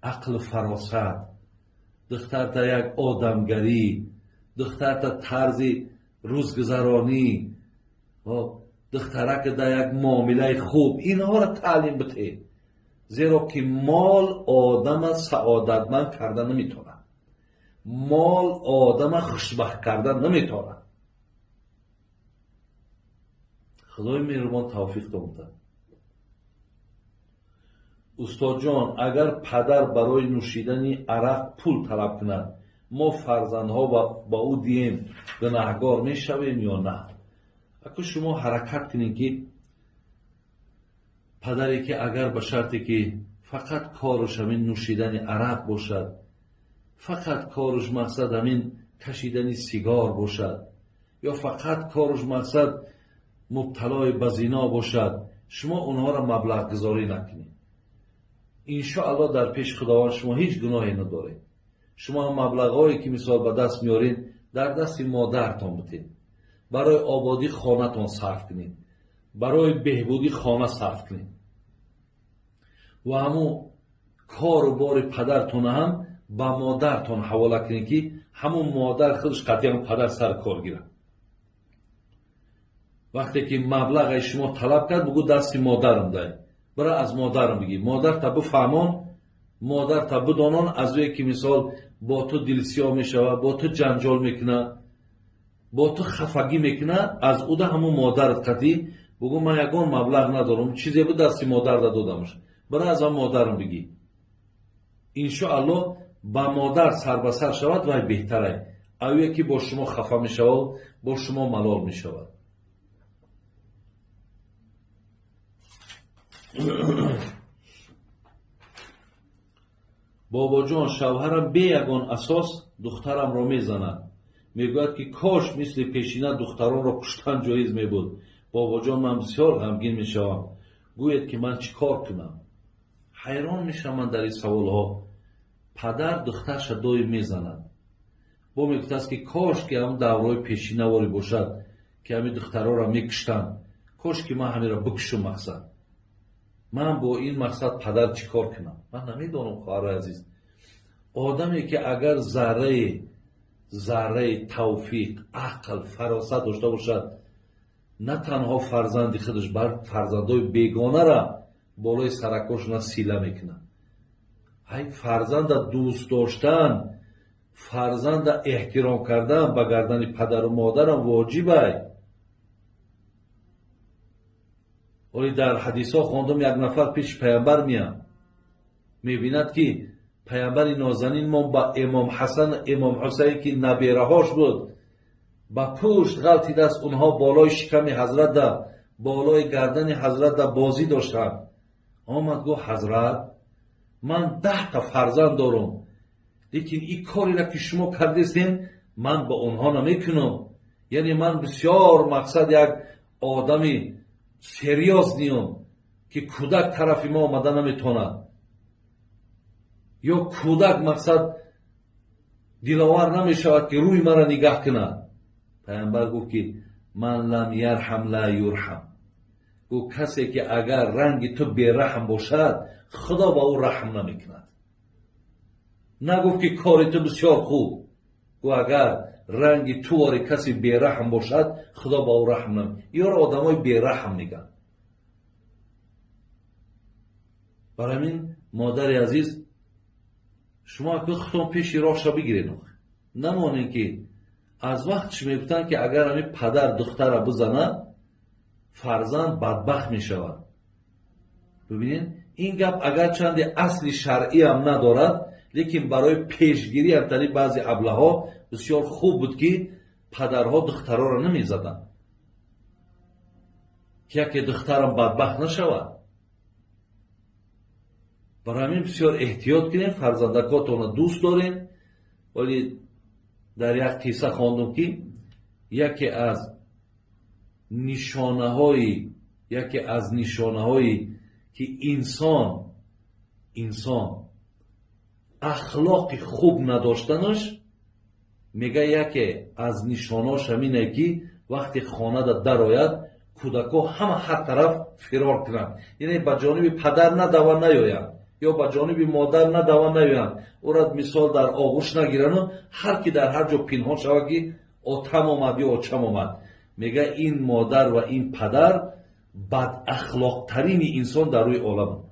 عقل فراست، دختر در یک آدمگری، دختر در طرز روزگذرانی و دخترک در یک معامله خوب، اینها را تعلیم بده. زیرا که مال آدم سعادتمند کردن نمیتونه، مال آدم خوشبخت کردن نمیتونه. خدای مهربان توفیق داده. استاد جان، اگر پدر برای نوشیدن عرق پول طلب کند، ما فرزندها با او دیم گناهگار میشویم یا نه؟ اگر شما حرکت کنید که پدری که اگر به شرطی که فقط کارش همین نوشیدن عرق باشد، فقط کارش مقصد همین کشیدن سیگار باشد، یا فقط کارش مقصد مبتلای به زنا باشد، شما اونها را مبلغ گذاری نکنید. انشاءالله در پیش خداوند شما هیچ گناهی ندارید. شما مبلغایی که مثال به دست میارید در دست مادرتان بتید، برای آبادی خانه‌تان صرف کنید، برای بهبودی خانه صرف کنید و همون کار و بار پدرتان هم با مادرتان حواله کنید که همون مادر خودش قطعا همون پدر سر کار گیره. وقتی که مبلغ شما طلب کرد بگو دست مادرم ده، برای از مادرم بگی، مادر تا بفهمان، مادر تا بدانان، از اوی که مثال با تو دلسیا میشوه، با تو جنجال میکنه، با تو خفگی میکنه، از او ده همون مادرت قطعی بگو من یکان مبلغ ندارم، چیزی بود دست مادر ده دادمش، برای از هم مادرم بگی. انشاءالله با مادر سر به سر شود و بهتره. اوی که با شما خفه میشود، با شما ملال میشود. بابا جان، شوهرم به یگان اساس دخترم را میزند، میگوید که کاش مثل پیشینه دختران را کشتن جایز میبود. بابا جان، من بسیار غمگین میشوم، گوید که من چی کار کنم؟ حیران میشم من در این سوال ها. پدر دخترش دای میزند، با میگوید است که کاش که هم دورای پیشینه واری باشد که همین دخترها را میکشتن، کاش که من همین را بکشم. مقصد من با این مقصد پدر چی کار کنم؟ من نمیدانم خواهر عزیز. آدمی که اگر ذره توفیق، عقل، فراست داشته باشد، نه تنها فرزند خودش بلکه فرزندای بیگانه را بالای سرکاش نه سیله میکنه. ای فرزند دوست داشتن، فرزند احترام کردن به گردن پدر و مادر واجبه. ولی در حدیث ها خواندم یک نفر پیش پیامبر میاد، میبیند که پیامبر نازنین ما با امام حسن امام حسین که نبیره هاش بود با پشت غلطی دست اونها بالای شکم حضرت ده، بالای گردن حضرت ده بازی داشتن. آمد گو حضرت من 10 تا فرزند دارم، لیکن این کاری را که شما کردیستین من با اونها نمیکنم. یعنی من بسیار مقصد یک آدمی سریاس نیم که کودک طرف ما آمده نمیتونه، یا کودک مقصد دلاور نمیشود که روی مرا نگاه کنه. پیامبر گفت که من لم یرحم لا یرحم. گفت کسی که اگر رنگ تو بیرحم باشد خدا با او رحم نمیکند. نگفت که کار تو بسیار خوب، گفت اگر رنگ تو واری کسی بیرحم باشد خدا با او رحم نمیکند. یا آدمای بیرحم میگن. برای همین مادر عزیز، شما که خودتون پیشی راهش بگیرید، نمانید که از وقتش میگفتن که اگر همین پدر دختر را بزنه فرزند بدبخت میشود. ببینید این گپ اگر چند اصل شرعی هم ندارد، لیکن برای پیشگیری از طریق بعضی ابله‌ها بسیار خوب بود که پدرها دخترها را نمیزدن که دخترم بدبخت نشود. برای همین بسیار احتیاط کنید، فرزندکاتون دوست دارین. ولی در یک قصه خواندم که یکی از نشانه هایی که انسان اخلاق خوب نداشتنش، میگه یکی از نشانهاش همینه که وقتی خانه در آید کودکا همه هر طرف فرار کنند. یعنی به جانب پدر نه دوا نیاید یا به جانب مادر نه دوا نیاید، او را مثال در آغوش نگیرن و هر کی در هر جا پنهان شود که آتم آمد یا آچم آمد. میگه این مادر و این پدر بد اخلاق ترین انسان در روی عالم.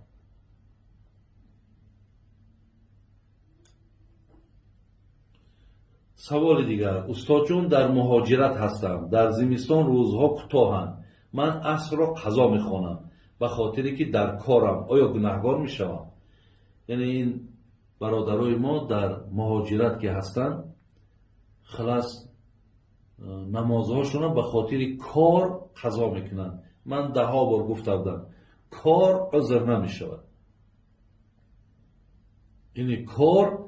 سوال دیگر: استاد جون در مهاجرت هستم، در زمستان روزها کوتاهند، من عصر را قضا میخوانم به خاطری که در کارم، آیا گناهکار میشوم؟ یعنی این برادرای ما در مهاجرت که هستند خلاص نمازهاشون به خاطر کار قضا میکنن. من 10 بار گفته بودم کار عذر نمیشود. یعنی کار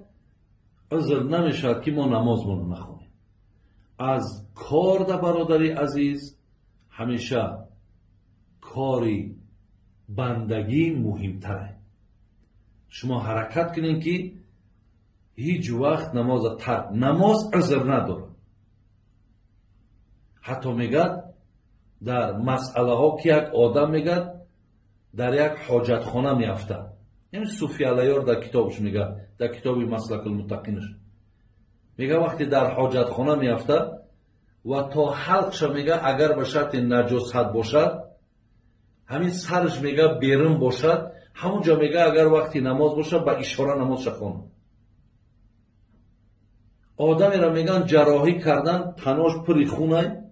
عذر نمیشود که ما نمازمون نخونیم. از کار در برادری عزیز همیشه کاری بندگی مهمتره. شما حرکت کنین که هیچ وقت نماز عذر نداره. حتی میگه در مسئله ها که یک آدم میگه در یک حاجت خانه میافته، یعنی صوفی علیار در کتابش میگه، در کتاب مسلک المتقینش میگه وقتی در حاجت خانه میافته و تا حلقش میگه اگر به شرط نجاست باشد، همین سرش میگه بیرون باشد، همونجا میگه اگر وقتی نماز باشد با اشاره نماز شخونه. آدمی را میگن جراحی کردن تناش پری خونه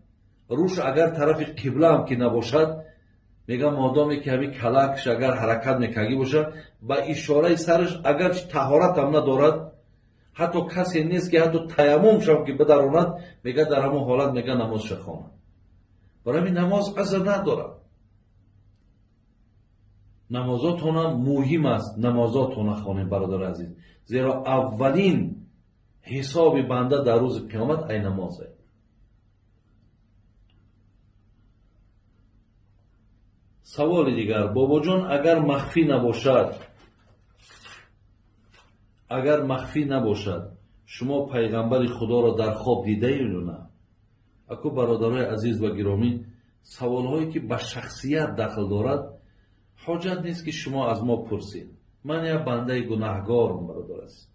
روش اگر طرف قبله هم که نباشد، میگه مادامی که همین کلکش اگر حرکت میکردی باشد با اشاره سرش اگر طهارت هم ندارد، حتی کسی نیست که حتی تیمم شم که بدراند، میگه در همون حالت میگه نماز شخونه. برای همین نماز عذر نداره. نمازاتون هم مهم است، نمازاتون خوانید برادر عزیز، زیرا اولین حساب بنده در روز قیامت ای نمازه. سوال دیگر: بابا جان اگر مخفی نباشد شما پیغمبر خدا را در خواب دیده اید یا نه؟ اکو برادرای عزیز و گرامی، سوال هایی که به شخصیت داخل دارد حاجت نیست که شما از ما پرسید. من یک بنده گناهگارم برادر است،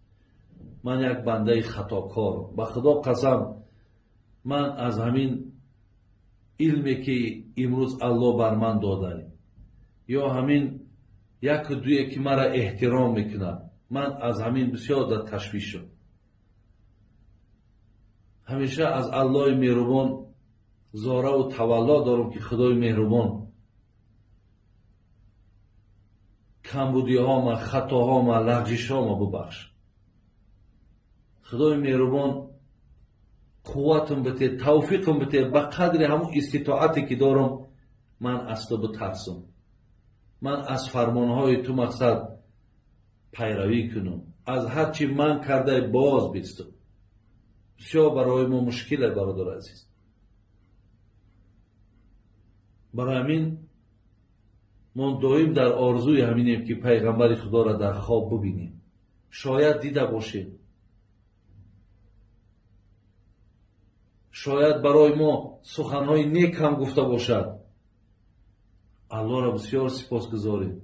من یک بنده خطاکارم. به خدا قسم من از همین علمی که امروز الله بر من داده یا همین یک دویی که مرا احترام میکنه، من از همین بسیار در تشویش شدم. همیشه از الله مهربان زاره و تولا دارم که خدای مهربان کمبودی ها ما، خطا ها ما، لغزش ها ما ببخش. خدای مهربان قوتم بده، توفیقم بده، به قدر همون استطاعتی که دارم من از تو بترسم، من از فرمانهای تو مقصد پیروی کنم، از هرچی من کرده باز بیستم. بسیار برای ما مشکله برادر عزیز. برای همین ما دائم در آرزوی همینیم که پیغمبر خدا را در خواب ببینیم. شاید دیده باشیم، شاید برای ما سخنهای نیک هم گفته باشد. الله را بسیار سپاسگزاریم،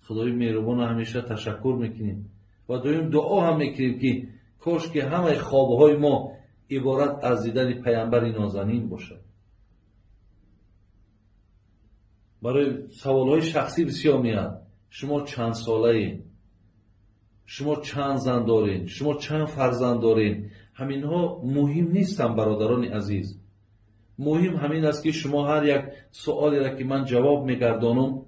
خدای مهربان همیشه تشکر میکنیم و دائم دعا هم میکنیم که کاش که همه خوابهای ما عبارت از دیدن پیامبر نازنین باشد. برای سوالهای شخصی بسیار میاد: شما چند ساله این؟ شما چند زن دارین؟ شما چند فرزند دارین؟ همین ها مهم نیستن برادران عزیز. مهم همین است که شما هر یک سوالی را که من جواب میگردانم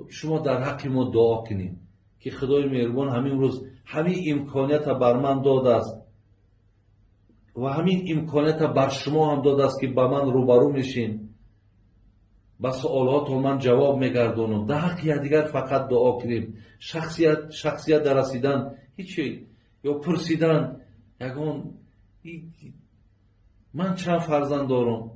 شما در حق ما دعا کنید که خدای مهربان همین روز همین امکانیت بر من داده است و همین امکانیت بر شما هم داده است که با من روبرو میشین، با سوالات من جواب میگردانم. در حق یکدیگر فقط دعا کنیم. شخصیت در رسیدن هیچی یا پرسیدن یگان من چند فرزند دارم،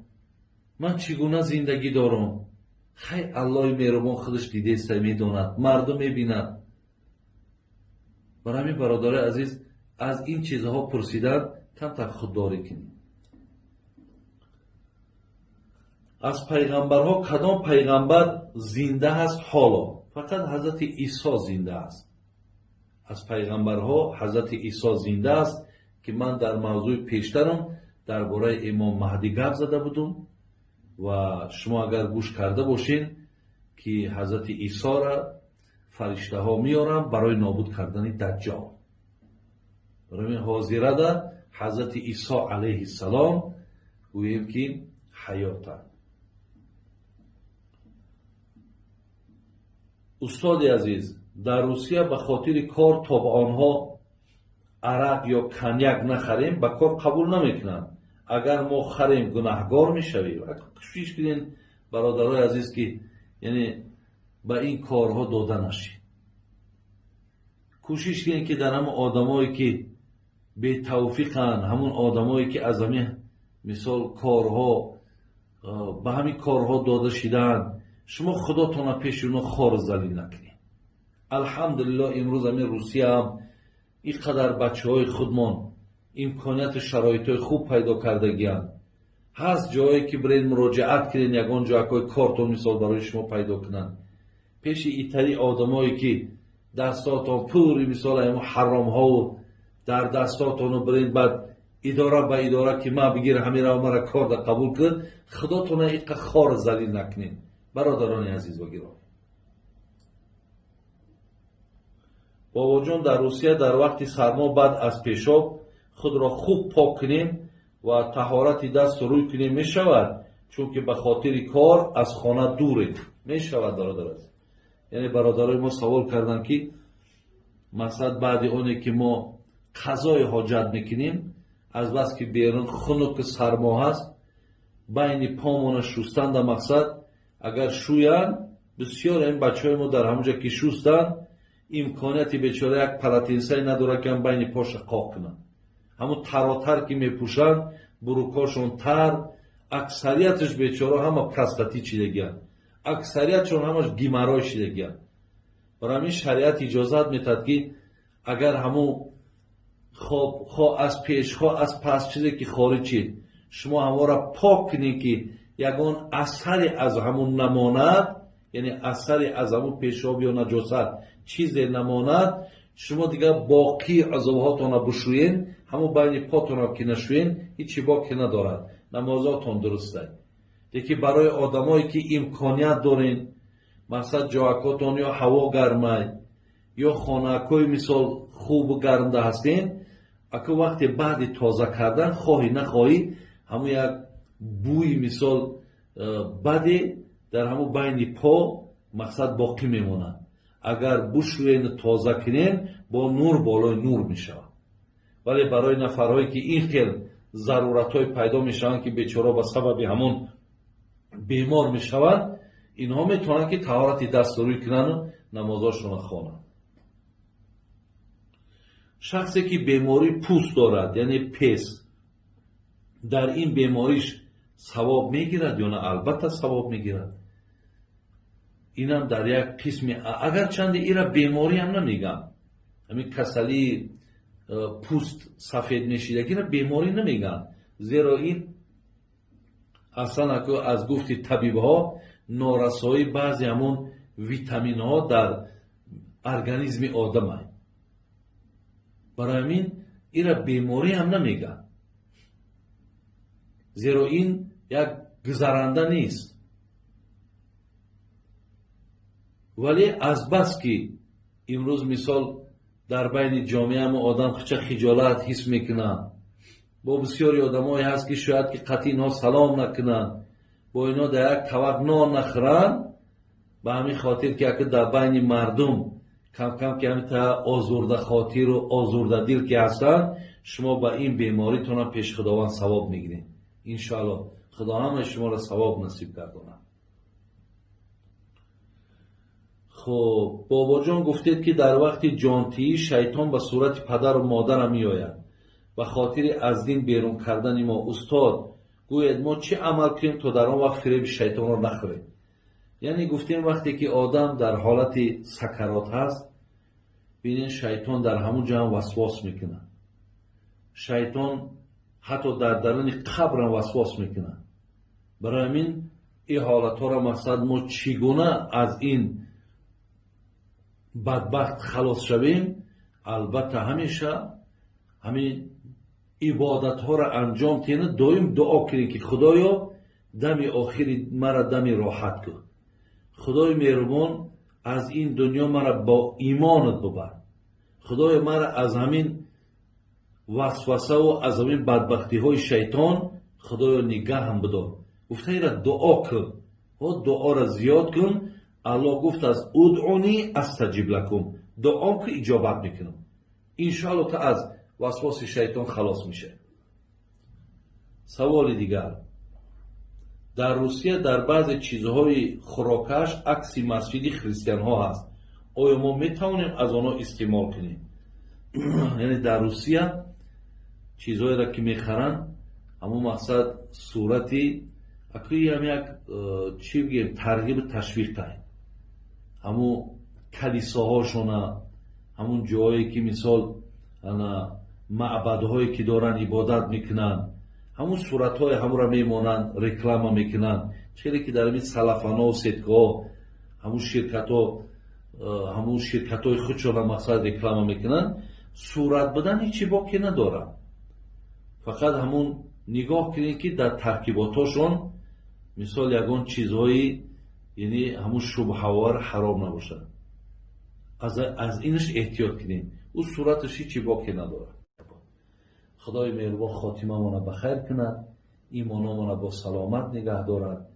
من چگونه زندگی دارم، خیلی الله مهربان خودش دیده است، میداند، مردم میبیند. برای همین برادر عزیز از این چیزها پرسیدن کم خودداری کنیم. از پیغمبرها کدام پیغمبر زنده است حالا؟ فقط حضرت عیسی زنده است. از پیغمبرها حضرت عیسی زنده است که من در موضوع پیشترم درباره امام مهدی گپ زده بودم و شما اگر گوش کرده باشین که حضرت عیسی را فرشته ها میارن برای نابود کردن دجال. برای حاضره ده حضرت عیسی علیه السلام گوییم که حیاته. استاد عزیز، در روسیه به خاطر کار تا به آنها عرق یا کنیاک نخریم به کار قبول نمیکنن. اگر ما خریم گناهگار میشویم. کوشش کنین برادرای عزیز که یعنی به این کارها داده نشید. کوشش کنین که در همون آدمایی که بی توفیقن، همون آدمایی که از همین مثال کارها به همین کارها داده شدن، شما خداتون پیش اونا خار ذلیل نکنید. الحمدلله امروز همین روسیه هم اینقدر بچه های خودمان امکانیت شرایط خوب پیدا کرده گیان. هست جایی که برین مراجعت کنین، یگان جایی کارتون مثال برای شما پیدا کنن. پیش ایتری آدمایی که دستاتون پوری مثال همون حرام ها و در دستاتون برین بعد اداره به اداره که ما بگیر همین را مرا کار دا قبول کرد، خداتون اینقدر خار ذلیل نکنین. برادران عزیز و گرامی، بابا جان در روسیه در وقت سرما بعد از پیشاب خود را خوب پاک کنیم و طهارت دست روی کنیم می شود، چون که به خاطر کار از خانه دوریم. می شود برادر عزیز. یعنی برادرای ما سوال کردن که مثلا بعد اونی که ما قضای حاجت میکنیم از بس که بیرون خنک سرما هست بین پامون شستن در مقصد اگر شوین بسیار این بچه های ما در همونجا که شستن امکانیتی بیچاره یک پلاتینسای نداره که بین پاش قاق کنن. همون تراتر که میپوشن بروکاشون تر، اکثریتش بیچاره همه پرستاتی چیدگیان، اکثریتشون همش گیمرای شدگیان. برای همین شریعت اجازت میتد که اگر همون خواه از پیش خواه از پس چیزی که خارجی شما همه را پاک کنید که یگان اثری از همون نماند، یعنی اثری از همون پیشاب یا نجاست چیزی نماند، شما دیگه باقی عضوهاتون بشوین، همون بین پاتون که نشوین هیچی باقی ندارد، نمازاتون درسته. دیگه برای آدمایی که امکانیت دارین مثلا جاکاتون یا هوا گرمه یا خانه‌های مثال خوب و گرمده هستین، اگه وقتی بعد تازه کردن خواهی نخواهی همون یک بوی مثال بعدی در همون بین پا مقصد باقی میمونه. اگر بشوین تازه کنین با نور بالای نور میشود. ولی برای نفرهایی که این خیل ضرورت های پیدا میشوند که بیچاره به سبب همون بیمار میشوند، اینها میتونن که طهارت دست روی کنن و نمازاشون خوانن. شخصی که بیماری پوست دارد یعنی پس، در این بیماریش ثواب میگیرد یا نه؟ البته ثواب میگیرد. اینم در یک قسم، اگر چند ایرا بیماری هم نمیگم، همین کسلی پوست سفید میشیدگی را بیماری نمیگن، زیرا این اصلا از گفت طبیب ها نارسایی بعضی همون ویتامین ها در ارگانیسم آدم هست. برای همین ایرا بیماری هم نمیگن، زیرا این یک گذرنده نیست. ولی از بس که امروز مثال در بین جامعه هم آدم خجالت حس میکنن، با بسیاری آدمایی هست که شاید که قطعی اینا سلام نکنن، با اینا در یک طبق نان نخورن، به همین خاطر که در بین مردم کم کم که همین تا آزرده خاطر و آزرده دل که هستن، شما با این بیماری تونن پیش خداوند ثواب میگیرین. انشاءالله خدا همه شما را ثواب نصیب گردونه. خب بابا جان گفتید که در وقت جانتی شیطان به صورت پدر و مادر می آید و خاطر از دین بیرون کردن ما. استاد گوید ما چه عمل کنیم تا در آن وقت فریب شیطان را نخوریم؟ یعنی گفتیم وقتی که آدم در حالت سکرات هست، ببینید شیطان در همون جا وسواس میکنه. شیطان حتی در درون قبر هم وسواس میکنه. برای همین این حالت ها را مقصد ما چگونه از این بدبخت خلاص شویم؟ البته همیشه همین عبادت ها را انجام تینه دویم دعا کنید که خدایا دم آخری مرا دم راحت کن. خدای مهربان از این دنیا مرا با ایمانت ببر. خدای مرا از همین وسوسه و از همین بدبختی های شیطان خدایا نگاه هم بدار. گفته ایره دعا کن و دعا را زیاد کن. الله گفت از ادعونی استجیب لکم، دعا که اجابت میکنم. انشاءالله که از وسواس شیطان خلاص میشه. سوال دیگر، در روسیه در بعض چیزهای خوراکش عکس مسجد خریستیان ها هست. آیا ما میتوانیم از آنها استعمال کنیم؟ یعنی در روسیه چیزهایی را که میخرن همون مقصد صورتی اکوی هم یک چی بگیم ترغیب تشویق تایم. همون کلیساهاشونه، همون جایی که مثال معبدهایی که دارن عبادت میکنن، همون صورتهای همون را میمانن رکلام میکنن. چیزی که در این سلفانا و صدقا همون شرکت‌های خودشون مقصد رکلام میکنن، صورت بدن هیچی باقی ندارن. فقط همون نگاه کنید که در ترکیباتاشون مثال یگان چیزهایی یعنی همون شبهوار حرام نباشد. از اینش احتیاط کنید. او صورتش هیچی باقی نداره. خدای مهربان خاتمه مانا بخیر کند، ایمانا مانا با سلامت نگه دارد.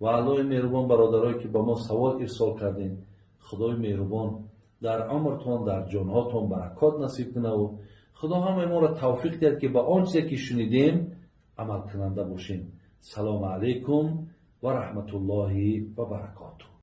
و الله مهربان برادرایی که با ما سوال ارسال کردین، خدای مهربان در عمرتان در جانهاتان برکات نصیب کنه و خدا همه ما را توفیق دهد که با آنچه که شنیدیم عمل کننده باشیم. سلام علیکم و رحمت الله و برکاته.